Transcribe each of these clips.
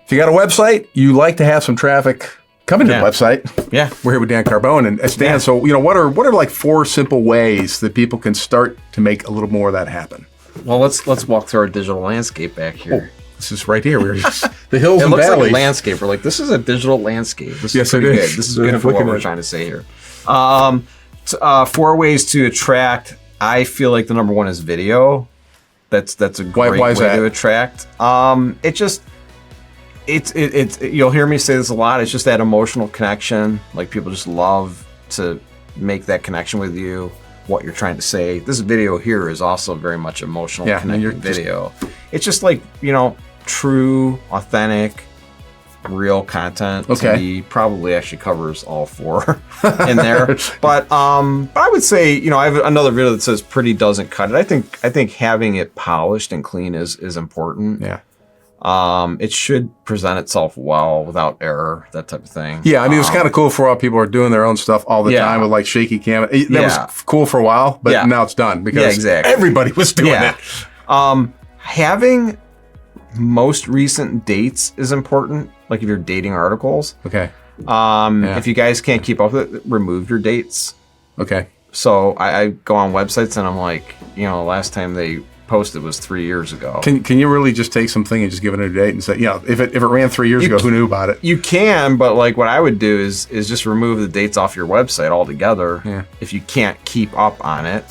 If you got a website, you like to have some traffic coming to the website. Yeah. We're here with Dan Carbone and Stan. Yeah. So, what are like 4 simple ways that people can start to make a little more of that happen? Well, let's walk through our digital landscape back here. This is right here. We're just the hills It and looks valleys. like a landscape. We're like, this is a digital landscape. This Yes, is pretty it is. good. This is I'm good for what looking we're at- trying to say here. 4 ways to attract. I feel like the number one is video. That's a great why is way that? to attract. It's you'll hear me say this a lot. It's just that emotional connection. Like people just love to make that connection with you, what you're trying to say. This video here is also very much emotional connecting video. It's just like, true, authentic, real content. Okay. To me, probably actually covers all 4 in there. But I would say, I have another video that says pretty doesn't cut it. I think having it polished and clean is important. Yeah. It should present itself well without error, that type of thing. Yeah, I mean, it's kind of cool for all people who are doing their own stuff all the Yeah. time with like shaky cam. That Yeah. was cool for a while, but Yeah. now it's done because exactly. everybody was doing Yeah. it. Having most recent dates is important. Like if you're dating articles, Okay. if you guys can't keep up with it, remove your dates. Okay. So I go on websites and I'm like, last time they posted was 3 years ago. Can you really just take something and just give it a date and say, if it ran 3 years ago, who knew about it? You can, but like what I would do is just remove the dates off your website altogether. Yeah. If you can't keep up on it.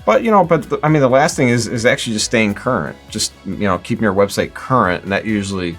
But the last thing is actually just staying current. Just keeping your website current, and that usually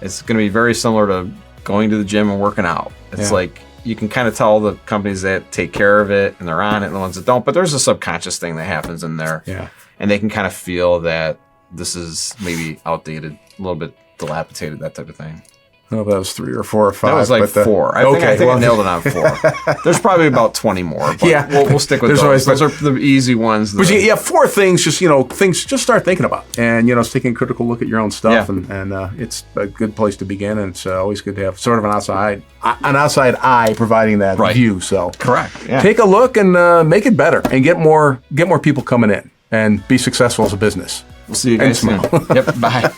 it's going to be very similar to going to the gym and working out. It's like you can kind of tell the companies that take care of it and they're on it, and the ones that don't. But there's a subconscious thing that happens in there. Yeah. And they can kind of feel that this is maybe outdated, a little bit dilapidated, that type of thing. I don't know if that was 3 or 4 or 5. That was like but 4. I think I nailed it on 4. There's probably about 20 more. But Yeah. we'll stick with There's those. always Those are the easy ones. But 4 things, just things just start thinking about, and taking a critical look at your own stuff, Yeah. and it's a good place to begin, and it's always good to have sort of an outside eye providing that Right. view. So Correct. Yeah. take a look and make it better, and get more people coming in, and be successful as a business. We'll see you guys soon. smile. Yep. Bye.